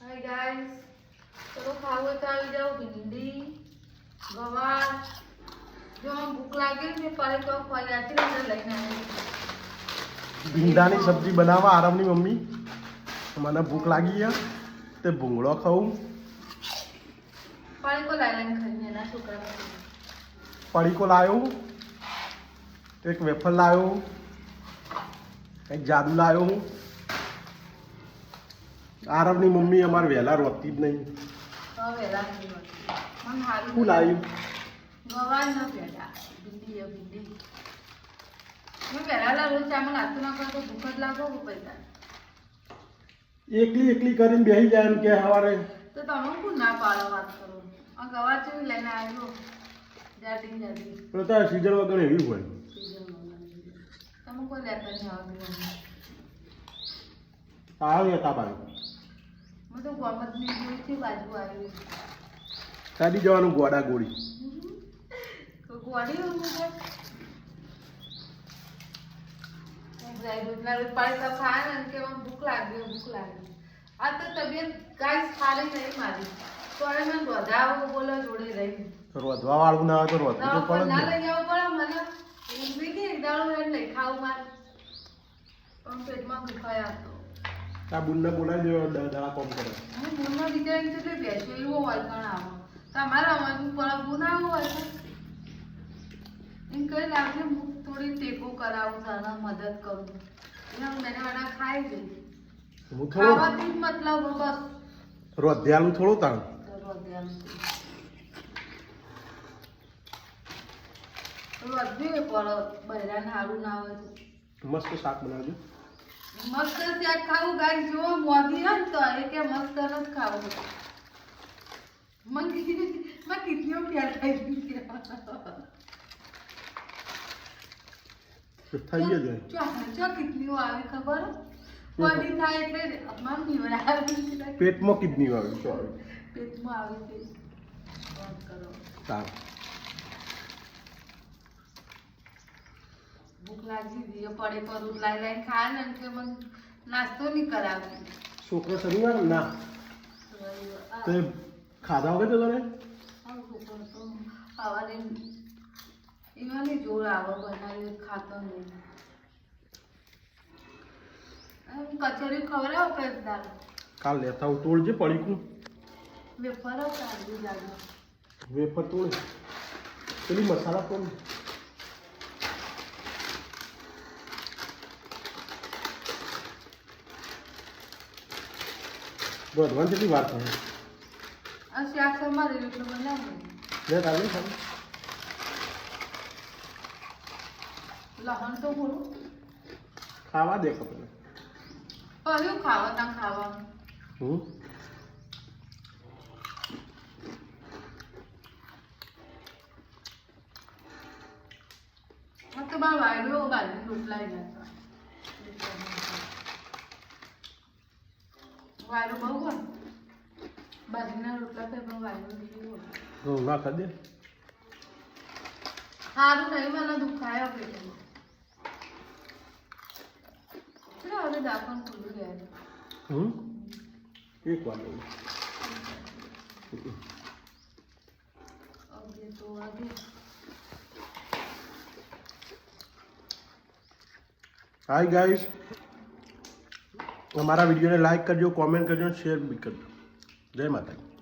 Hi guys, चलो खाओ तो आ जाओ भिंडी गवार जो भूख लागे ने पाले तो खाई आती ने લઈને આવી ભીંડાની સબ્જી બનાવવા આરામની મમ્મી મને ભૂખ લાગી છે તે ભૂંગળો ખાઉં પાલે को લાઈને ખાઈને ના છોકરા પડીકો લાવ્યો એક વેફર લાવ્યો એક જાદુ લાવ્યો આરબની મમ્મી અમાર વહેલા રોતી જ નહીં તો વેલા મન હારી શું લાવ્યું ગવાર ન પેડા भिंडी मैं वेला रोज चावल आतो ना कर तो भूख જ લાગો પૈસા એકલી એકલી કરીને બેહી જાય એમ કે સવારે તો તમે કોણ ના પાડો વાત કરો આ ગવાર ચેવી લઈને આવ્યો જાડી પણ તાર સીઝન વગર એવી હોય તમે કોઈ લેતા નહીં આવતું આવે તા બાજુ मैं तो गोमतनी जोई थी बाजू आई ચાલી જવાનું ગોડા ગોળી तो गोड़ी हो मुझे जाए रोटला रोज पानी का खाया ना के वहाँ भूख लागी आ तो तबीयत गाइस खाली नहीं मारी तो अरे मैं रोधा वो बोला जोड़े रही રોધવા વાળું ના આવે તો રોધવું તો પડે ना જ ને लगे वो बोला મને ઊંઘી ગઈ એક દાડો મેં નહીં ખાવું માર પણ પેટમાં દુખાયા હતો આ બુનને બોલાવી દેવો દાડા કોમ કરે હું બુનનો ડિઝાઇન એટલે બેસો એવો હોય કણ આવો તમારા અમારું પર બુના હોય इन कई लागे હું થોડી ટેકો કરાવું સારા મદદ કરું એટલે મેને વાડા ખાઈ ગઈ હું થોડું ખાવાથી જ મતલબ બસ રોધ્યાલું થોડું તાણ રોધ્યું પર બહેરાને હારું ના હોય મસ્ત શાક બનાવજો મસ્ત શાક ખાવું ગાય જો મોદી હોય ને તો એ કે મસ્ત જ ખાવું મને કિતનીઓ પ્યાર થઈ ગઈ થઈ જાય ચો કિડનીઓ આવી ખબર પડી થાય એટલે અમાર નીવડ આવી પેટમાં કિડની આવે શું આવે પેટમાં આવી છે વાત કરો તાર ભૂખ લાગી દીએ પડે કરું લાઈ ખાય ને કે મને નાસ્તો નહીં કરાવે છોકરો શનિવાર ના તે ખાધા વગર તો તને છોકરો તો ખાવાને એવાની જોર આવે બનાવી ખાતો નહીં કચોરી ખવડાવ કરતા કાલ લેતા હું તોડજે પડીકું વેફર કાઢી લાગે વેફર તોડ પેલી મસાલા તોડ ભગવાન કેટલી વાર થાય આ શાક સમારે એટલું બનાવું લે તારે ખાલી લહણ તો બોલું ખાવા દે કપડે કયું ખાવા તા ખાવા તો બાર વાયરો બાજુ રોટલા ગયા વાયરો બહુ હોય બાજુના રોટલા તો પણ વાયરો ના ખાધે સારું નહીં મને દુખાયો પેટમાં ચલો હવે દાખલ ખુલ્લું ગયા એક વાર અગે તો આગે હાય ગાઈસ हमारा वीडियो ने लाइक करजो कमेंट करजो शेयर भी करजो जय माता दी।